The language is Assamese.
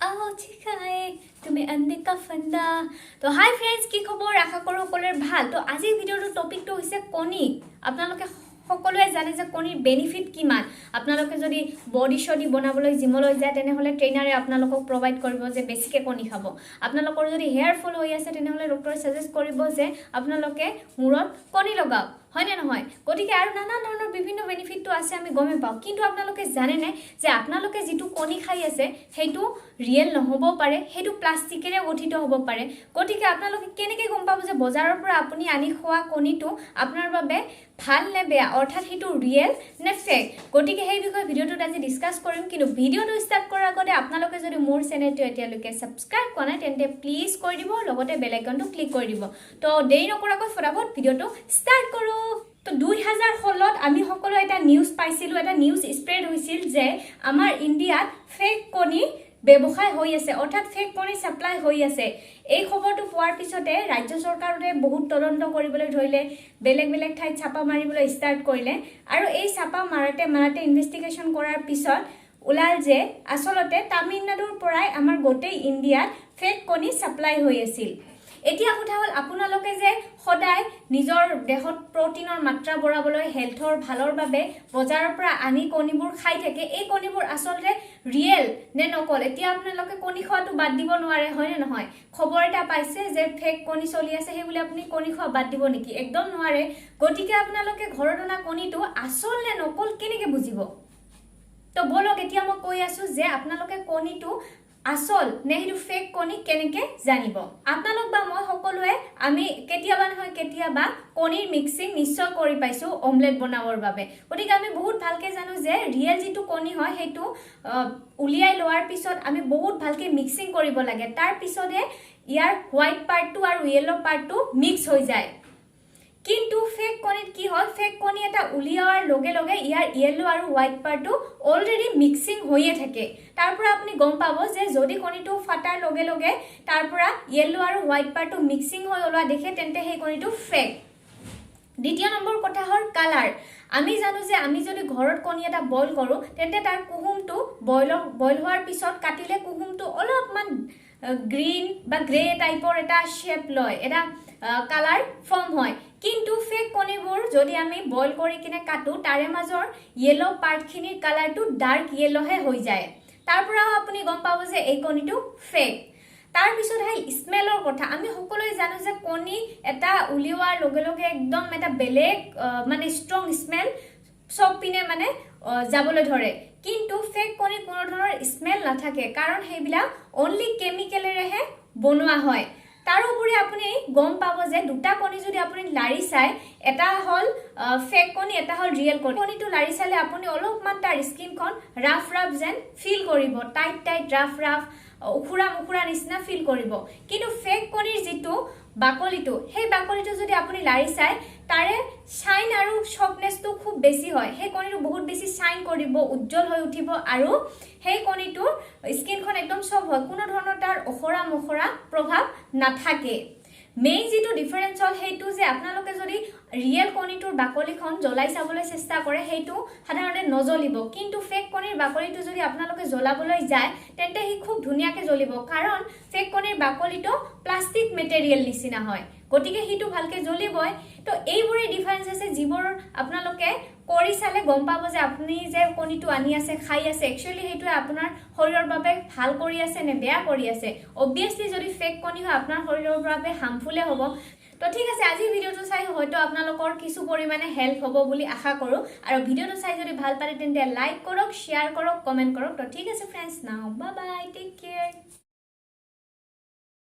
आओ चिखाए तुम्हें अंधे का फंदा। तो हाय फ्रेंड्स की खबर आशा करो সকলেৰ ভাল। তো আজি ভিডিওৰ টপিকটো হৈছে কণী। আপোনালোকে সকলোৱে জানে যে কণীৰ বেনিফিট কিমান। আপোনালোকে যদি বডি শডি বনাবলৈ জিমলৈ যায় তেনেহলে ট্ৰেইনাৰে আপোনালোকক প্ৰভাইড কৰিব যে বেছিকে কণী খাব। আপোনালোকৰ যদি হেয়াৰ ফল হৈ আছে তেনেহলে ডক্টৰে সাজেষ্ট কৰিব যে আপোনালোকে মূৰত কণী লগাওক। হয় না নহয়? গতিকে আৰু নানা ধৰণৰ বিভিন্ন বেনিফিটটো আছে আমি গমে পাওঁ। কিন্তু আপোনালোকে জানে নে যে আপোনালোকে যেটো কণী খাই আছে হেইটো ৰিয়েল নহব পাৰে, হেইটো প্লাষ্টিকেৰে গঠিত হ'ব পাৰে। গতিকে আপোনালোকে কেনেকৈ গম পাব যে বজাৰৰ পৰা আপুনি আনি খোৱা কণীটো আপোনাৰ বাবে ভাল নে বেয়া, অৰ্থাৎ হেইটো ৰিয়েল নে ফেক। গতিকে সেই বিষয়ে ভিডিওটোত আজি ডিসকাস কৰিম। কিন্তু ভিডিওটো ষ্টাৰ্ট কৰাৰ আগতে আপোনালোকে যদি মোৰ চেনেলটো এতিয়ালৈকে সাবস্ক্ৰাইব কৰা নাই তেন্তে প্লিজ কৰি দিব, লগতে বেল আইকনটো ক্লিক কৰি দিব। তো দেৰি নকৰাকৈ ফটাফট ভিডিওটো ষ্টাৰ্ট কৰো। তো 2016ত আমি সকলো এটা নিউজ পাইছিলো, এটা নিউজ স্প্ৰেড হৈছিল যে আমাৰ ইণ্ডিয়াত ফেক কণী ব্যৱসায় হৈ আছে, অৰ্থাৎ ফেক কণী সাপ্লাই হৈ আছে। এই খবৰটো পোৱাৰ পিছতে ৰাজ্য চৰকাৰে বহুত তদন্ত কৰিবলৈ ধৰিলে, বেলেগ বেলেগ ঠাইত ছাপা মাৰিবলৈ ষ্টাৰ্ট কৰিলে। আৰু এই ছাপা মাৰাতে ইনভেষ্টিগেশ্যন কৰাৰ পিছত ওলাল যে আসলতে তামিলনাডুৰ পৰাই আমাৰ গোটেই ইণ্ডিয়াত ফেক কণী সাপ্লাই হৈ আছিল। এতিয়া কথা হল আপোনালোকে যে সদায় নিজৰ দেহত প্ৰটিনৰ মাত্ৰা বঢ়াবলৈ, হেলথৰ ভালৰ বাবে বজাৰৰ পৰা আনি কণীবোৰ খাই থাকে, এই কণীবোৰ আসলতে ৰিয়েল নে নকল। এতিয়া আপোনালোকে কণী খোৱাটো বাদ দিব নোৱাৰে, হয় নে নহয়? খবৰ এটা পাইছে যে ফেক কণী চলি আছে, সেই বুলি আপুনি কণী খোৱা বাদ দিব নেকি? একদম নোৱাৰে। গতিকে আপোনালোকে ঘৰত অনা কণীটো আসল নে নকল কেনেকৈ বুজিব? তো বলক এতিয়া মই কৈ আছো যে আপোনালোকে কণীটো আসল নে হেতু ফেক কণী কেনেকে জানিব। আপোনালোক বা মই সকলোৱে আমি কেতিয়াবা নহয় কেতিয়াবা কণীৰ মিক্সিং নিশ্চয় কৰি পাইছো অমলেট বনাবৰ বাবে। গতিকে আমি বহুত ভালকে জানো যে ৰিয়েল যেটো কণী হয় হেতু উলিয়াই লোৱাৰ পিছত আমি বহুত ভালকে মিক্সিং কৰিব লাগে। তাৰ পিছতে ইয়াৰ হোৱাইট পাৰ্টটো আৰু ইয়েলো পাৰ্টটো মিক্স হৈ যায়। কিন্তু ফেক কণীত কি হয়, ফেক কণী এটা উলিয়াৱাৰ লগে লগে ইয়াৰ ইয়েলো আৰু হোৱাইট পাৰ্টটো অলৰেডি মিক্সিং হৈয়ে থাকে। তাৰ পৰা আপুনি গম পাব যে যদি কণীটো ফাটাৰ লগে লগে তাৰ পৰা ইয়েলো আৰু হোৱাইট পাৰ্টটো মিক্সিং হৈ ওলোৱা দেখে তেন্তে সেই কণীটো ফেক। দ্বিতীয় নম্বৰ কথা হ'ল কালাৰ। আমি জানো যে আমি যদি ঘৰত কণী এটা বইল কৰো তেন্তে তাৰ কুহুমটো বইল হোৱাৰ পিছত কাটিলে কুহুমটো অলপমান গ্ৰীন বা গ্ৰে টাইপৰ এটা শেপ লয়, এটা কালাৰ ফৰ্ম হয়। কিন্তু ফেক কণীবোৰ যদি আমি বইল কৰি কিনে কাটো তাৰে মাজৰ ইয়েলো পাৰ্টখিনিৰ কালাৰটো ডাৰ্ক ইয়েলোহে হৈ যায়। তাৰ পৰা আপুনি গম পাব যে এই কণীটো ফেক। তাৰ পিছত হয় স্মেলৰ কথা। আমি সকলোৱে জানো যে কণী এটা উলিওৱাৰ লগে লগে একদম এটা বেলেগ মানে ষ্ট্ৰং স্মেল সব পিনে মানে যাবলৈ ধৰে। কিন্তু ফেক কণী কোনো ধৰণৰ স্মেল নাথাকে, কাৰণ সেইবিলাক অনলি কেমিকেলেৰেহে বনোৱা হয়। তাৰোপৰি আপুনি গম পাব যে দুটা কণী যদি আপুনি লাৰি চাই, এটা হল ফেক কণী, এটা হল ৰিয়েল কণী। কণীটো লাৰি চালে আপুনি অলপমান তাৰ স্কিনখন ৰাফ ৰাফ যেন ফিল কৰিব, টাইট টাইট ৰাফ ৰাফ উখুৰা মুখুৰা নিচিনা ফিল কৰিব। কিন্তু ফেক কণীৰ যেটো বাকলিটো, সেই বাকলিটো যদি আপুনি লাৰি চাই তাৰে শাইন আৰু সফটনেসটো খুব বেছি হয়। সেই কণীটো বহুত বেছি শাইন কৰিব, উজ্জ্বল হৈ উঠিব আৰু সেই কণীটোৰ স্কিনখন একদম সফট হয়, কোনো ধৰণৰ তাৰ অখৰা মখৰা প্ৰভাৱ নাথাকে। মেইন যেটো ডিফাৰেন্স হল হেইটো যে আপোনালোকে যদি ৰিয়েল কণীটোৰ বাকলিখন জ্বলাই চাবলৈ চেষ্টা কৰে হেইটো সাধাৰণতে নজ্বলিব। কিন্তু ফেক কণীৰ বাকলিটো যদি আপোনালোকে জ্বলাবলৈ যায় তেন্তে হি খুব ধুনীয়াকে জ্বলিব, কাৰণ ফেক কণীৰ বাকলিটো প্লাষ্টিক মেটেৰিয়েল নিচিনা হয়। গতিকে হিটো ভালকে জ্বলিবই। তো এইবোৰে ডিফাৰেন্স আছে যিবোৰ আপোনালোকে কৰি চালে গম পাব যে আপুনি যে কণীটো আনি আছে খাই আছে একচুয়ালি হেইটো আপোনাৰ শৰীৰৰ বাবে ভাল কৰি আছে নে বেয়া কৰি আছে। অবভিয়াসলি যদি ফেক কণী হয় আপোনাৰ শৰীৰৰ বাবে হাৰ্মফুলে হ'ব। তো ঠিক আছে, আজি ভিডিওটো চাই হয়তো আপোনালোকৰ কিছু পৰিমাণে হেল্প হ'ব বুলি আশা কৰো। আৰু ভিডিওটো চাই যদি ভাল পালে তেন্তে লাইক কৰক, শেয়াৰ কৰক, কমেন্ট কৰক। তো ঠিক আছে ফ্ৰেন্ডছ, নাও বাই বাই, টেক কেয়াৰ।